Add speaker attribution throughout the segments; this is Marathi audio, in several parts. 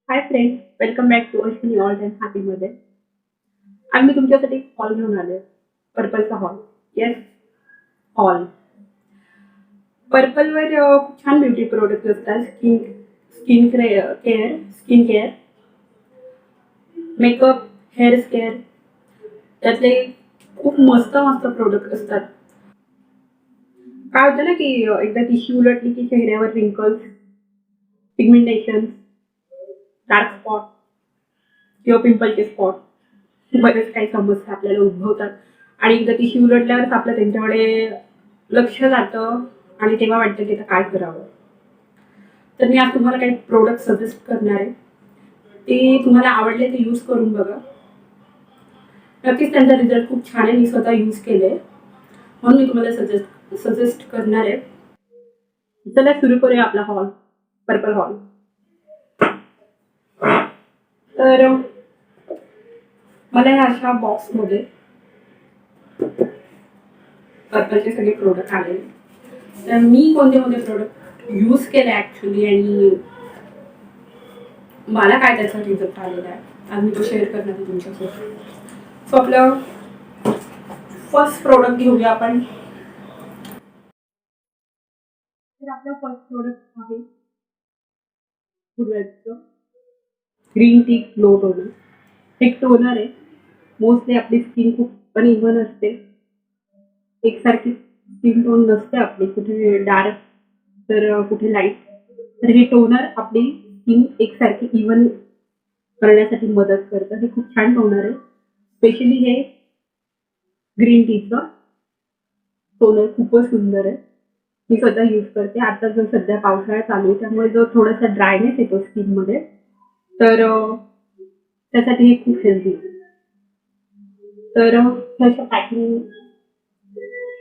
Speaker 1: High friend, welcome back to Ashwini all time happy मध्ये. आणि मी तुमच्यासाठी एक हॉल घेऊन आले. पर्पलचा हॉल. Yes, haul. पर्पलवर खूप छान ब्युटी प्रोडक्ट असतात. Skin care, skin care, makeup, hair care, त्यातले खूप मस्त मस्त प्रोडक्ट असतात. काय होतं ना की एकदा टिश्यू उलटली की चेहऱ्यावर रिंकल्स, पिगमेंटेशन, डार्क स्पॉट किंवा पिंपलचे स्पॉट बरेच काही समस्या आपल्याला उद्भवतात. आणि एकदा ती शिव उलटल्यावरच आपलं त्यांच्याकडे लक्ष जातं आणि तेव्हा वाटतं की आता काय करावं. तर मी आज तुम्हाला काही प्रोडक्ट सजेस्ट करणार आहे. ते तुम्हाला आवडले ते यूज करून बघा. नक्कीच त्यांचा रिझल्ट खूप छान आहे. मी स्वतः यूज केले म्हणून मी तुम्हाला सजेस्ट करणार आहे. चला सुरू करूया आपला हॉल, पर्पल हॉल. तर मला ह्या अशा बॉक्समध्ये पर्पलचे सगळे प्रोडक्ट आले. तर मी कोणते कोणते प्रोडक्ट यूज केले ॲक्च्युली आणि मला काय त्याचा रिझल्ट आलेला आहे आज मी तो शेअर करणार आहे तुमच्यासोबत. सो आपलं फर्स्ट प्रोडक्ट घेऊया आपण. तर आपलं फर्स्ट प्रोडक्ट आहे गुडवेटचं ग्रीन टी ग्लो टोनर. एक टोनर आहे. मोस्टली आपली स्किन खूप अनइव्हन असते, एकसारखी स्किन टोन नसते आपली, कुठे डार्क तर कुठे लाईट. तर हे टोनर आपली स्किन एकसारखी इव्हन करण्यासाठी मदत करतं. हे खूप छान टोनर आहे. स्पेशली हे ग्रीन टीचं टोनर खूपच सुंदर आहे. मी स्वतः यूज करते. आता जो सध्या पावसाळा चालू आहे त्यामुळे जो थोडासा ड्रायनेस येतो स्किनमध्ये, तर त्यासाठी हे खूप हेल्दी आहे. तर ह्याच्या पॅकिंग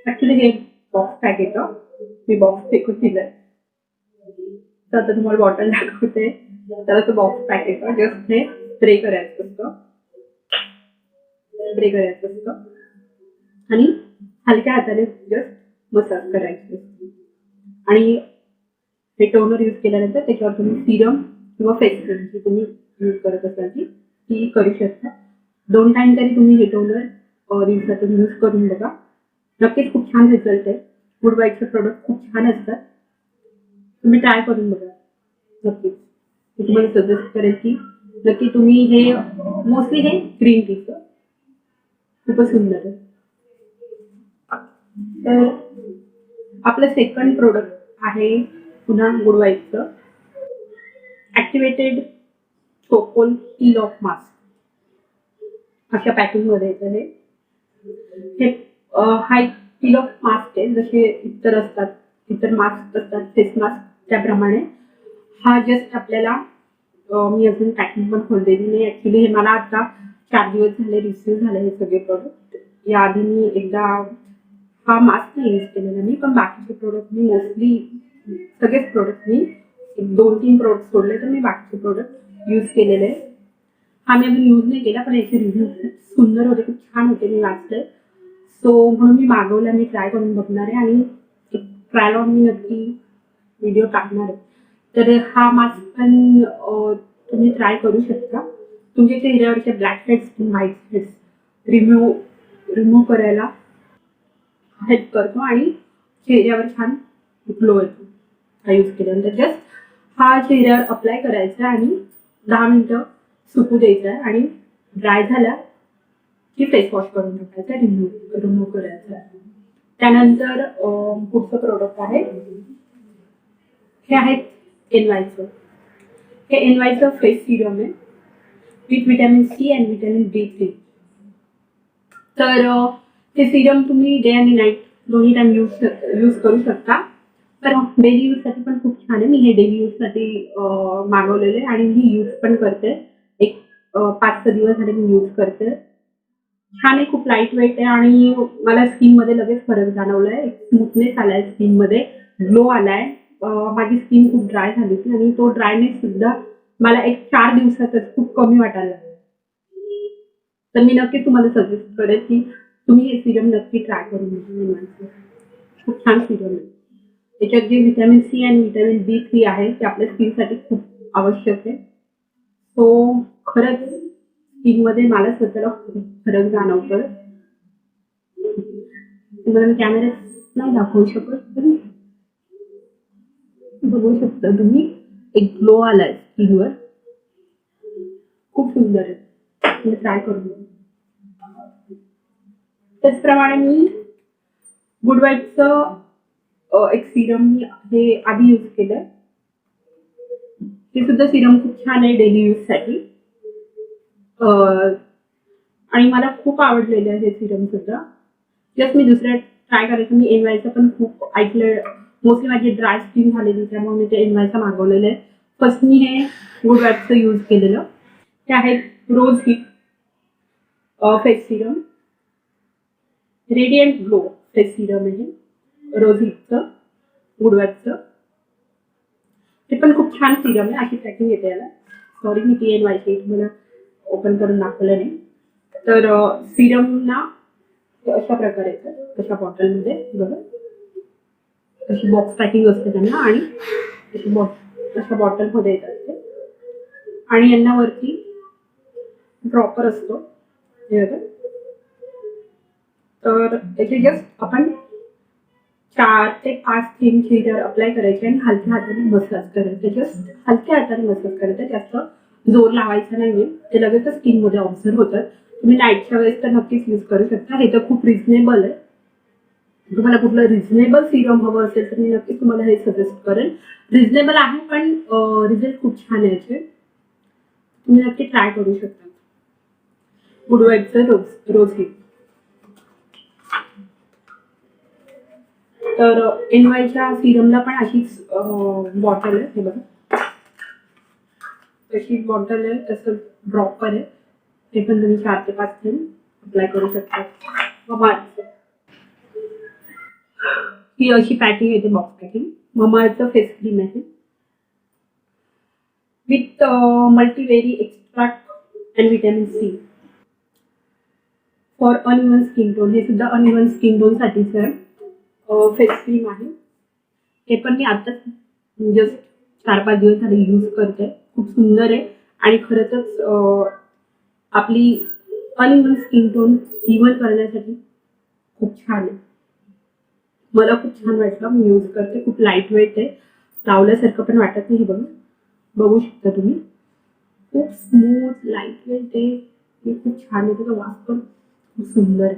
Speaker 1: ऍक्च्युली हे बॉक्स पॅक येतं. मी बॉक्स फेकून दिलंय. तर आता तुम्हाला बॉटल दाखवते. त्याला तो बॉक्स पॅक येतो. जस्ट हे स्प्रे करायचं असतं. स्प्रे करायचं असतं आणि हलक्या हाताने जस्ट मसाज करायची असते. आणि हे टोनर यूज केल्यानंतर त्याच्यावर तुम्ही सिरम किंवा फेस क्रीम जी तुम्ही यूज करत असाल ती करू शकता. 2 टाइम तरी तुम्ही हे टोनर दिवसातून यूज करून बघा. नक्कीच खूप छान रिझल्ट आहे. गुड वाईटचे प्रोडक्ट खूप छान असतात. तुम्ही ट्राय करून बघा नक्कीच. मी तुम्हाला सजेस्ट करेल की नक्की तुम्ही हे मोस्टली हे ग्रीन टीचं खूपच सुंदर आहे. तर आपलं सेकंड प्रोडक्ट आहे पुन्हा गुड वाईटचं activated charcoal peel off mask. अशा पॅकिंगमध्ये येतं हे. हे हा एक पील ऑफ मास्क आहे. जसे इतर मास्क असतात फेस मास्क त्याप्रमाणे हा जस्ट आपल्याला मी अजून पॅकिंग पण खोललेली नाही. ॲक्च्युली हे मला आता 4 दिवस झाले रिसीव्ह झाले हे सगळे प्रोडक्ट. याआधी मी एकदा हा मास्क नाही यूज केलेला मी, पण बाकीचे प्रोडक्ट मी मोस्टली सगळेच प्रोडक्ट मी 2-3 प्रोडक्ट सोडले तर मी बाकीचे प्रोडक्ट यूज केलेले. हा मी अजून यूज नाही केला पण याचे रिव्ह्यू खूप सुंदर होते, खूप छान होते. मी वाचले. सो म्हणून मी मागवला. मी ट्राय करून बघणार आहे आणि एक ट्रायल ऑन मी नक्की व्हिडिओ टाकणार आहे. तर हा मास्क पण तुम्ही ट्राय करू शकता. तुमच्या चेहऱ्यावरचे ब्लॅक हेड्स आणि व्हाईट हेड्स रिमूव्ह करायला हेल्प करतो आणि चेहऱ्यावर छान ग्लो येतो हा यूज केल्यानंतर. जस्ट हा चेहऱ्यावर अप्लाय करायचा आणि 10 मिनिटं सुकू द्यायचा आहे आणि ड्राय झाला की फेस वॉश करून टाकायचा, रिमूव्ह करायचा. त्यानंतर पुढचं प्रोडक्ट आहे हे आहे एनवायचं. हे एनवायचं फेस सिरम आहे with vitamin C and vitamin B3. तर हे सिरम तुम्ही डे आणि नाईट दोन्ही टाइम यूज करू शकता. तर डेली यूजसाठी पण खूप छान आहे. मी हे डेली यूजसाठी मागवलेले आणि मी यूज पण करते. एक 5-6 दिवस झाले मी यूज करते. छान आहे, खूप लाईट वेट आहे आणि मला स्किनमध्ये लगेच फरक जाणवलाय. एक स्मूथनेस आलाय स्किनमध्ये, ग्लो आलाय. माझी स्किन खूप ड्राय झाली होती आणि तो ड्रायनेस सुद्धा मला एक 4 दिवसातच खूप कमी वाटायला लागला. तर मी नक्कीच तुम्हाला सजेस्ट करेन की तुम्ही हे सिरम नक्की ट्राय करून बघा. खूप छान सिरम आहे. त्याच्यात जे व्हिटॅमिन सी आणि व्हिटॅमिन B3 आहे ते आपल्या स्किनसाठी खूप आवश्यक आहे. सो खरंच स्किनमध्ये मला स्वतःला खूप फरक जाणवतोय. तुम्हाला मी कॅमेऱ्यात नाही दाखवू शकत, पण बघू शकता तुम्ही एक ग्लो आलाय स्किनवर. खूप सुंदर आहे. तुम्ही ट्राय करून बघा. त्याचप्रमाणे मी गुड वाईबचं एक सिरम हे आधी यूज केलंय. ते सुद्धा सिरम खूप छान आहे डेली यूजसाठी. आणि मला खूप आवडलेलं आहे हे सिरम सुद्धा. जस्ट मी दुसऱ्या ट्राय करायचं. मी एनवायचं पण खूप ऐकलं. मोस्टली माझी ड्राय स्किन झालेली, त्यामुळे मी ते एनवायचं मागवलेलं आहे. फर्स्ट मी हे गुड वाईबचं यूज केलेलं. ते आहे rose hip face serum. Radiant glow face serum आहे रोज हिपचं, गुड वाईबचं. ते पण खूप छान सिरम आहे. अशी पॅकिंग येते याला. सॉरी मी ती एनवायची तुम्हाला ओपन करून दाखवलं नाही. तर सिरम ना अशा प्रकारे येतं, अशा बॉटलमध्ये बघा. अशी बॉक्स पॅकिंग असते त्यांना आणि अशा बॉटलमध्ये येतात ते. आणि यांना वरती ड्रॉपर असतो हे बघा. तर याचे जस्ट आपण 4 ते 5 थेंब हिटर अप्लाय करायचे आणि हलक्या हाताने मसाज करायचे. जस्ट हलक्या हाताने मसाज करायचं, जास्त जोर लावायचा नाहीये. ते लगेचच स्किनमध्ये ऑब्झर्व होतात. तुम्ही नाईटच्या वेळेस तर नक्कीच यूज करू शकता. हे तर खूप रिजनेबल आहे. तुम्हाला कुठलं रिजनेबल सिरम हवं असेल तर मी नक्कीच तुम्हाला हे सजेस्ट करेन. रिजनेबल आहे पण रिझल्ट खूप छान आहे याचे. तुम्ही नक्की ट्राय करू शकता. गुड वाईबचं रोज हिप. तर एनवायच्या सिरमला पण अशीच बॉटल आहे हे बघा. तशी बॉटल आहे, तसं ड्रॉपर आहे. ते पण तुम्ही 4 ते 5 थेंब अप्लाय करू शकता. ममाअर्थचं ही अशी पॅकिंग येते, बॉक्स पॅकिंग. ममाअर्थचं फेस क्रीम आहे with mulberry extract and vitamin C for uneven skin tone. हे सुद्धा अनइवन स्किन टोनसाठीच आहे. फेस क्रीम आहे. हे पण मी आताच जस्ट 4-5 दिवस झाले यूज करते. खूप सुंदर आहे आणि खरंच आपली अनइवन स्किन टोन इव्हन करण्यासाठी खूप छान आहे. मला खूप छान वाटलं. मी यूज करते. खूप लाईट वेट आहे. लावल्यासारखं पण वाटत नाही. बघा, बघू शकता तुम्ही. खूप स्मूथ लाईट वेट आहे. हे खूप छान आहे. त्याचा वास पण खूप सुंदर आहे.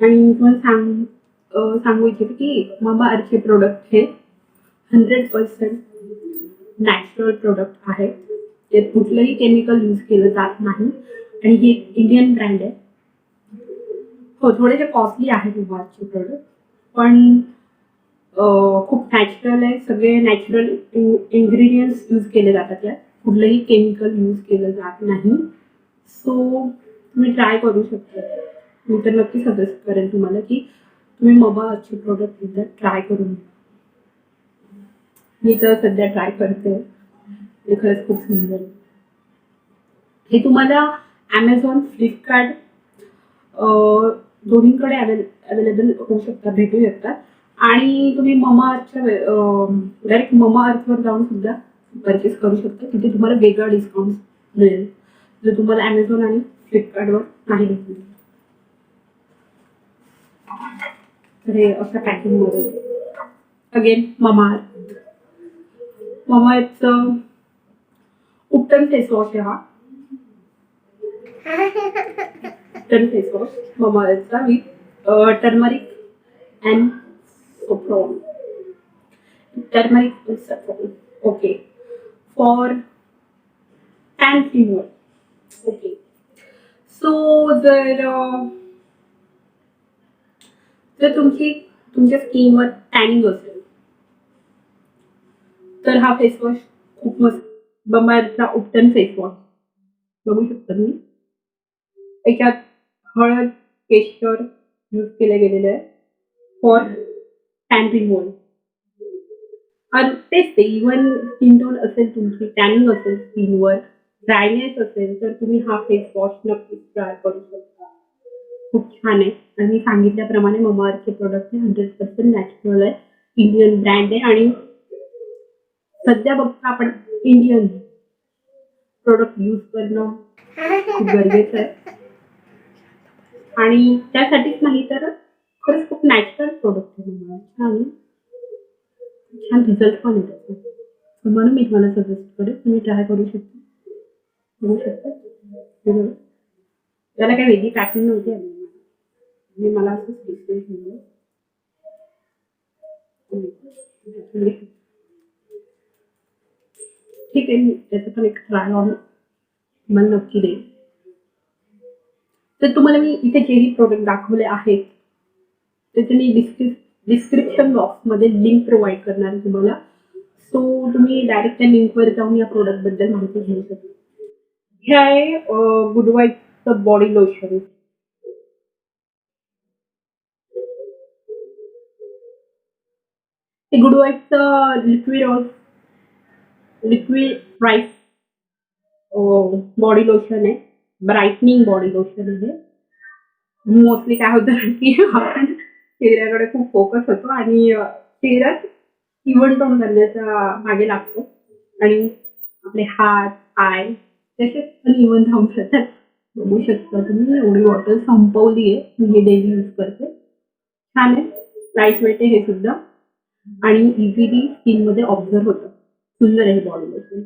Speaker 1: आणि मी तुम्हाला सांगू इच्छिते की ममाअर्थचे प्रोडक्ट हे 100% नॅचरल प्रोडक्ट आहे. त्यात कुठलंही केमिकल यूज केलं जात नाही आणि ही एक इंडियन ब्रँड आहे. हो, थोडेसे कॉस्टली आहेत ममाअर्थचे प्रोडक्ट, पण खूप नॅचरल आहे. सगळे नॅचरल इन्ग्रेडियंट्स यूज केले जातात यात. कुठलंही केमिकल यूज केलं जात नाही. सो तुम्ही ट्राय करू शकता. मी तर नक्की सजेस्ट करेन तुम्हाला की तुम्ही ममाअर्थचे प्रोडक्ट एकदा ट्राय करून. मी तर सध्या ट्राय करते. हे खरंच खूप सुंदर आहे. हे तुम्हाला ॲमेझॉन, फ्लिपकार्ट दोन्हीकडे अवेलेबल होऊ शकतात, भेटू शकतात. आणि तुम्ही ममाअर्थच्या डायरेक्ट ममाअर्थवर जाऊन सुद्धा परचेस करू शकता. तिथे तुम्हाला वेगळा डिस्काउंट मिळेल, जर तुम्हाला ॲमेझॉन आणि फ्लिपकार्टवर नाही भेटले. तर हे अशा पॅकिंगमध्ये. अगेन ममाअर्थचं उपटन फेस वॉश आहे हा. उपटन फेस वॉश ममाअर्थचा with turmeric and saffron. Turmeric and saffron. Okay. For tan removal. Okay. So जर तुमच्या स्किनवर टॅनिंग असेल तर हा फेस वॉश खूप मस्त. ममाअर्थचा उपटन फेस वॉश बघू शकता तुम्ही. याच्यात हळद, केशर यूज केले गेलेले आहे फॉर टॅन रिमूव्हल. आणि तेच ते इव्हन स्किन टोन असेल, तुमची टॅनिंग असेल स्किनवर, ड्रायनेस असेल, तर तुम्ही हा फेस वॉश नक्कीच ट्राय करू शकता. खूप छान आहे. आणि मी सांगितल्याप्रमाणे ममाअर्थचे प्रोडक्ट हे 100% नॅचरल आहे. इंडियन ब्रँड आहे आणि सध्या बघता आपण इंडियन प्रोडक्ट यूज करणं खूप गरजेचं आहे. आणि त्यासाठीच नाही तर खरंच खूप नॅचरल प्रोडक्ट आहे. छान छान रिझल्ट पण येतात. म्हणून मी तुम्हाला सजेस्ट करेन, तुम्ही ट्राय करू शकता, बघू शकता. त्याला काही वेगळी पॅकिंग नव्हती आली, मी मला असंच डिस्प्ले ठेवलं. ठीक आहे, मी त्याचं पण एक ट्राय ऑन मला नक्की देईल. तर तुम्हाला मी इथे जेही प्रोडक्ट दाखवले आहेत त्याचे मी डिस्क्रिप्शन बॉक्समध्ये लिंक प्रोव्हाइड करणार आहे तुम्हाला. सो तुम्ही डायरेक्ट त्या लिंकवर जाऊन या प्रोडक्टबद्दल माहिती घेऊ शकता. हे आहे गुड वाईबचं बॉडी लोशन. हे गुड वाईबचं लिक्विड राईस बॉडी लोशन आहे. ब्राईटनिंग बॉडी लोशन आहे. मोस्टली काय होतं की आपण चेहऱ्याकडे खूप फोकस होतो आणि चेहऱ्यात इव्हन टोन करण्याच्या मागे लागतो आणि आपले हात पाय तसेच पण इव्हन राहून जातात. बघू शकता तुम्ही, एवढी बॉटल संपवली आहे. मी हे डेली यूज करते. छान आहे, लाईट वेट आहे हे सुद्धा आणि इझिली स्किनमध्ये ऑब्झर्व होतं. सुंदर आहे बॉडी लोशन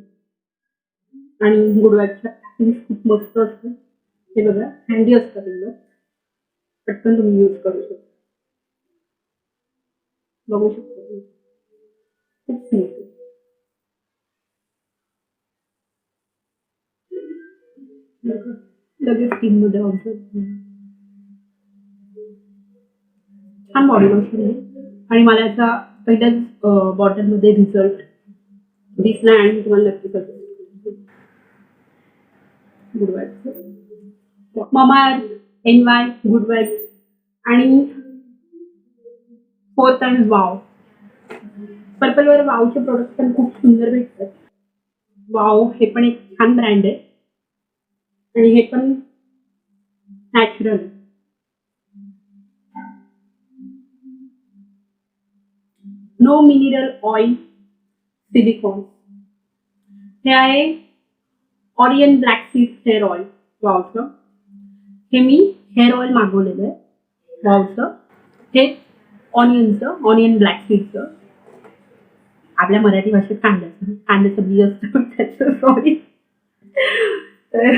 Speaker 1: आणि गुडवाईटच्या पॅकिंग खूप मस्त असतं. हे बघा, हँडी असतं एकदम, पटकन तुम्ही यूज करू शकता. बघू शकता तुम्ही, खूप स्मूथ आहे. बघा, लगेच स्किनमध्ये ऑब्झर्व. छान बॉडी लोशन आहे आणि मला याचा पहिल्याच बॉटलमध्ये रिझल्ट दिसला आणि मी तुम्हाला नक्की suggest good vibes, Mamaearth, NY, good vibes आणि फोर्थ आणि वाव. पर्पलवर वावचे प्रोडक्ट पण खूप सुंदर भेटतात. वाव हे पण एक छान ब्रँड आहे आणि हे पण natural. No mineral oil, silicone. हे आहे onion black seed hair oil वावचं. हे मी हेअर ऑइल मागवलेलं आहे वावचं. हे ऑनियन ब्लॅक सीडचं, आपल्या मराठी भाषेत कांद्याचं बी असतं त्याचं, सॉरी. तर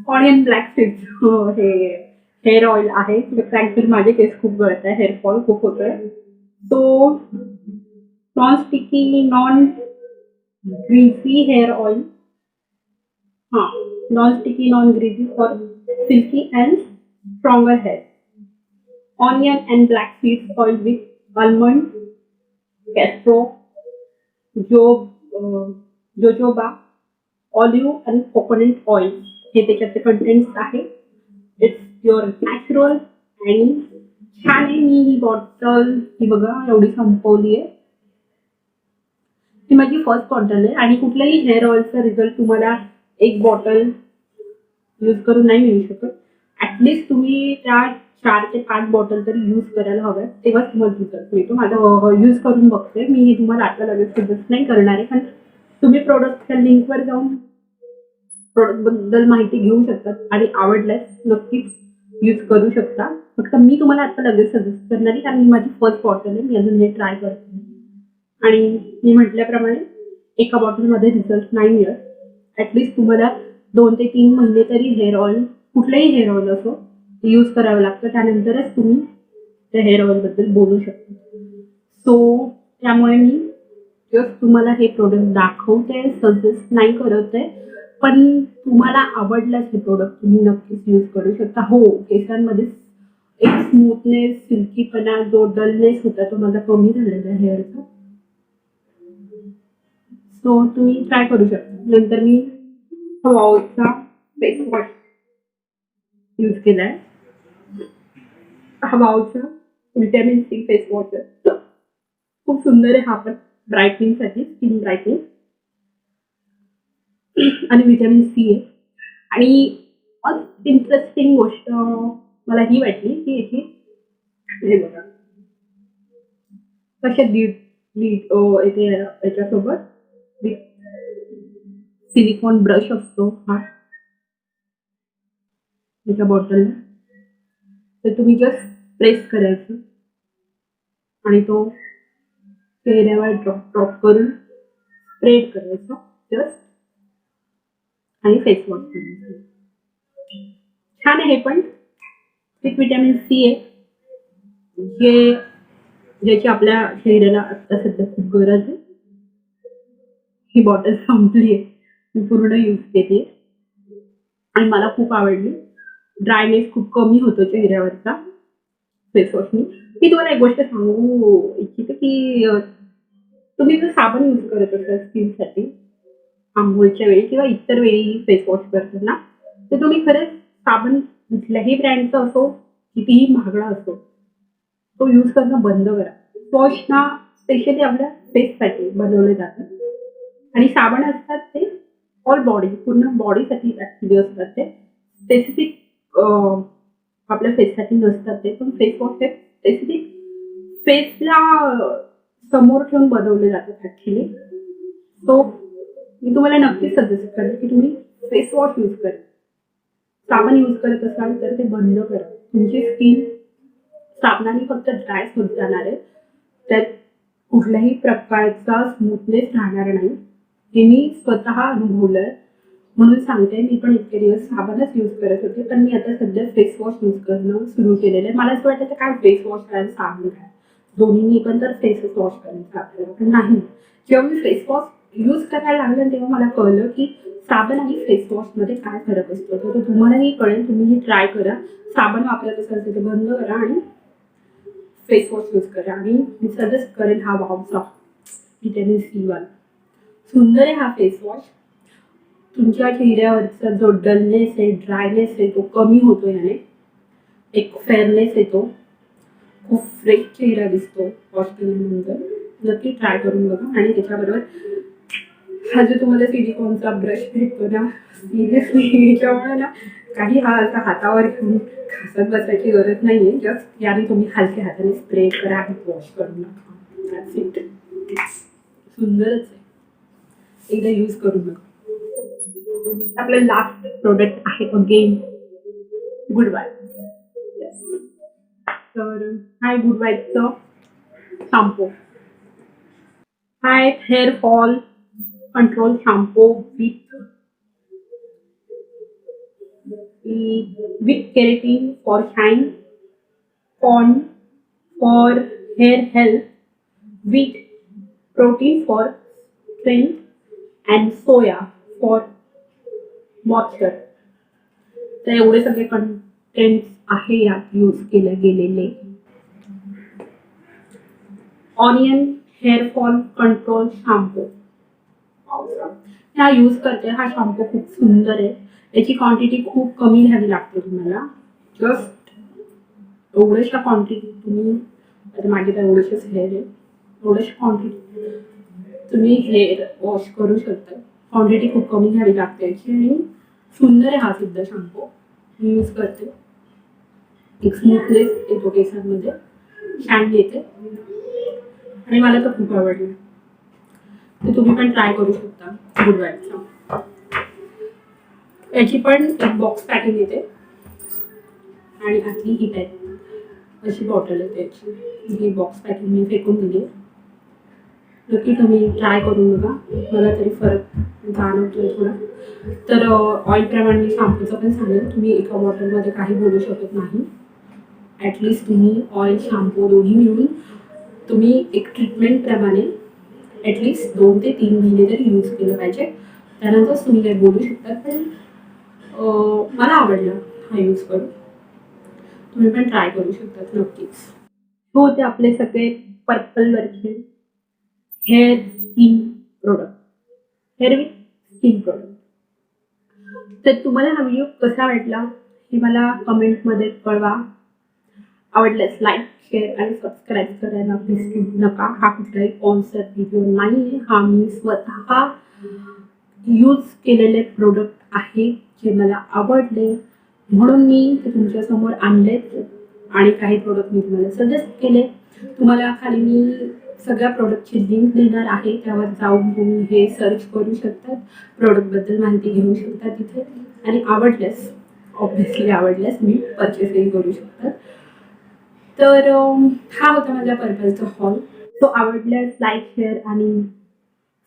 Speaker 1: ऑनियन ब्लॅक सीडचं हे हेअर ऑइल आहे. ऍक्च्युली माझे केस खूप गळत आहे, हेअरफॉल खूप होत आहे. तो non sticky non greasy hair oil. हां, non sticky non greasy for silky and stronger hair. Onion and black seeds oil with almond, castor, jojoba, olive आणि कोकोनट ऑइल हे त्याच्यातले कंटेंट्स आहे. इट्स प्युअर नॅचरल आणि छान आहे. मी ही बॉटल ही बघा एवढी संपवली आहे. ही माझी फर्स्ट बॉटल आहे आणि कुठल्याही हेअर ऑइलचा रिझल्ट तुम्हाला एक बॉटल यूज करून नाही मिळू शकत. ॲटलिस्ट तुम्ही त्या 4 ते 5 बॉटल तरी यूज करायला हव्यात, तेव्हाच तुम्हाला रिझल्ट मिळतो. माझं यूज करून बघते मी. हे तुम्हाला आता लगेच सजेस्ट नाही करणार आहे, पण तुम्ही प्रोडक्टच्या लिंकवर जाऊन प्रोडक्टबद्दल माहिती घेऊ शकतात आणि आवडल्यास नक्कीच यूज करू शकता. फक्त मी तुम्हाला आता लगेच सजेस्ट करणार आहे कारण ही माझी फर्स्ट बॉटल आहे. मी अजून हे ट्राय करते आणि मी म्हटल्याप्रमाणे एका बॉटलमध्ये रिझल्ट नाही मिळत. ॲटलिस्ट तुम्हाला 2 ते 3 महिने तरी हेअर ऑइल, कुठलंही हेअर ऑइल असो, यूज करावं लागतं. त्यानंतरच तुम्ही त्या हेअर ऑइलबद्दल बोलू शकता. सो त्यामुळे मी जस्ट तुम्हाला हे प्रोडक्ट दाखवते, सजेस्ट नाही करत आहे. पण तुम्हाला आवडल्यास हे प्रोडक्ट तुम्ही नक्कीच यूज करू शकता. हो, केसांमध्ये एक स्मूथनेस, सिल्कीपणा, जो डलनेस होता तो माझा कमी झालेला आहे हेअरचा. सो तुम्ही ट्राय करू शकता. नंतर मी वावचा फेस वॉश यूज केलाय. हा वावचा व्हिटॅमिन C फेस वॉश आहे. खूप सुंदर आहे हा पण ब्राईटनिंगसाठी, स्किन ब्राईटनिंग आणि व्हिटॅमिन C आहे. आणि इंटरेस्टिंग गोष्ट मला ही वाटली की याची, हे बघा कशा लीड लीड येते याच्यासोबत सिलिकॉन ब्रश असतो हा त्याच्या बॉटलला, तर तुम्ही जस्ट प्रेस करायचं आणि तो चेहऱ्यावर ड्रॉप ड्रॉप करून स्प्रेड करायचं जस्ट आणि फेस वॉश करायचं. छान आहे पण विथ विटॅमिन सी आहे, जे ज्याची आपल्या शरीराला आता सध्या खूप गरज आहे. ही बॉटल संपली आहे, मी पूर्ण यूज केली आणि मला खूप आवडली. ड्रायनेस खूप कमी होतो चेहऱ्यावरचा फेस वॉशनी. मी तुम्हाला एक गोष्ट सांगू इच्छिते की तुम्ही जर साबण यूज करत असाल स्किनसाठी आंघोळीच्या वेळी किंवा इतर वेळी फेस वॉश करताना, तर तुम्ही खरंच साबण कुठल्याही ब्रँडचा असो, कितीही महागडा असो, तो यूज करणं बंद करा. वॉश ना स्पेशली आपल्या फेससाठी बनवले जातात आणि साबण असतात ते ऑल बॉडी, पूर्ण बॉडीसाठी ॲक्च्युली असतात ते. स्पेसिफिक आपल्या फेससाठी नसतात ते, पण फेस वॉश हे स्पेसिफिक फेसला समोर ठेवून बनवले जातात ॲक्च्युली. सो मी तुम्हाला नक्कीच सजेस्ट करेन की तुम्ही फेस वॉश यूज करा. साबण यूज करत असाल तर ते बंद करा. तुमची स्किन साबणाने फक्त ड्राय होत जाणार आहे, त्यात कुठल्याही प्रकारचा स्मूथनेस राहणार नाही. हे मी स्वतः अनुभवलंय म्हणून सांगते. मी पण इतके दिवस साबणच यूज करत होते, पण मी आता सध्या फेस वॉश यूज करणं सुरू केलेलं आहे. मला असं वाटायचं काय फेस वॉश काय साबण काय, दोन्हींनी पण तर फेसच वॉश करायचं आपल्याला, पण नाही. जेव्हा मी फेस वॉश यूज करायला लागले तेव्हा मला कळलं की साबण आणि फेस वॉशमध्ये काय फरक असतो. तर तुम्हालाही कळेल, तुम्हीही ट्राय करा. साबण वापरत असाल तर ते बंद करा आणि फेस वॉश यूज करा. आणि मी सजेस्ट करेन हा वावचा व्हिटॅमिन सी वाला. सुंदर आहे हा फेस वॉश. तुमच्या चेहऱ्यावरचा जो डलनेस आहे, ड्रायनेस आहे, तो कमी होतो याने. एक फेअरनेस येतो, खूप फ्रेश चेहरा दिसतो वॉश केल्यानंतर. नक्की ट्राय करून बघा. आणि त्याच्याबरोबर हा जो तुम्हाला सिलिकॉनचा ब्रश भेटतो ना, सिरियसली याच्यामुळे ना काही हा असा हातावर घेऊन घासत बसायची गरज नाही आहे. जस्ट याने तुम्ही हलक्या हाताने स्प्रे करा आणि वॉश करून नका. That's it. सुंदरच आहे, एकदा यूज करून बघा. आपलं लास्ट प्रोडक्ट आहे अगेन गुड वाईब्स. तर हाय गुड वाईब्सचं शॅम्पू. हाय hair fall control shampoo with keratin for shine, corn for hair health, wheat protein for strength and soya for moisture. तर एवढे सगळे कंटेंट आहे यात यूज केले गेलेले. Onion hair fall control shampoo हा यूज करते. हा शॅम्पू खूप सुंदर आहे. याची क्वांटिटी खूप कमी घ्यावी लागते तुम्हाला. जस्ट एवढ्याशा क्वांटिटी तुम्ही, आता माझे तर एवढेसेच हेअर आहे, एवढ्याशा क्वांटिटी तुम्ही हेअर वॉश करू शकता. क्वांटिटी खूप कमी घ्यावी लागते याची. आणि सुंदर आहे हा सुद्धा शॅम्पू, मी यूज करते. एक स्मूथनेस येतो केसांमध्ये, शाईन येते आणि मला तर खूप आवडलं. तर तुम्ही पण ट्राय करू शकता गुड वाईब्सचा. याची पण एक बॉक्स पॅकिंग येते आणि आतली ही टाईप अशी बॉटल येते याची. ही बॉक्स पॅकिंग मी फेकून दिली आहे. नक्की तुम्ही ट्राय करून बघा, मला तरी फरक जाणवतोय थोडा. तर ऑइलप्रमाणे मी शॅम्पूचं पण सांगेन. तुम्ही एका बॉटलमध्ये काही बोलू शकत नाही. ॲटलिस्ट तुम्ही ऑइल शॅम्पू दोन्ही मिळून तुम्ही एक ट्रीटमेंटप्रमाणे ॲटलिस्ट 2 ते 3 महिने तरी यूज केलं पाहिजे. त्यानंतरच तुम्ही काही बोलू शकता. पण मला आवडलं हा यूज करून. तुम्ही पण ट्राय करू शकतात नक्कीच. हो, ते आपले सगळे पर्पलवरचे hair skin product, hair with skin product. तर तुम्हाला हा व्हिडिओ कसा वाटला हे मला कमेंटमध्ये कळवा. आवडल्यास लाईक, शेअर आणि सबस्क्राईब करायला विसरू नका. हा कुठलाही स्पॉन्सर व्हिडिओ नाही आहे. हा मी स्वतः यूज केलेले प्रोडक्ट आहे, जे मला आवडले म्हणून मी ते तुमच्यासमोर आणलेत. आणि काही प्रोडक्ट मी तुम्हाला सजेस्ट केले. तुम्हाला खाली मी सगळ्या प्रोडक्टची लिंक देणार आहे, त्यावर जाऊन तुम्ही हे सर्च करू शकतात, प्रोडक्टबद्दल माहिती घेऊ शकता तिथे, आणि आवडल्यास ऑब्व्हियसली आवडल्यास मी परचेसही करू शकतात. तर हा होता माझ्या पर्पलचा हॉल. तो आवडल्यास लाईक, शेअर आणि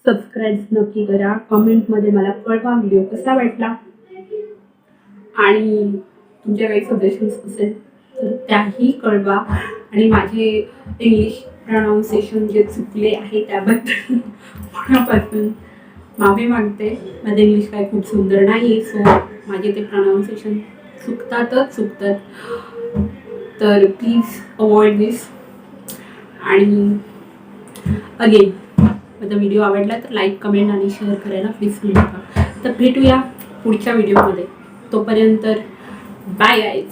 Speaker 1: सबस्क्राईब नक्की करा. कमेंटमध्ये मला कळवा व्हिडिओ कसा वाटला, आणि तुमच्या काही सजेशन्स असेल तर त्याही कळवा. आणि माझे इंग्लिश प्रनाऊन्सिएशन जे चुकले आहे त्याबद्दल मनापासून माफी मागते. माझं इंग्लिश काय खूप सुंदर नाही, सो माझे ते प्रनाऊन्सिएशन चुकतात. तर प्लीज अवॉइड दिस. आणि अगेन माझा व्हिडिओ आवडला तर लाईक, कमेंट आणि शेअर करायला प्लीज विसरू नका. तर भेटूया पुढच्या व्हिडिओमध्ये. तोपर्यंत बाय गाईज.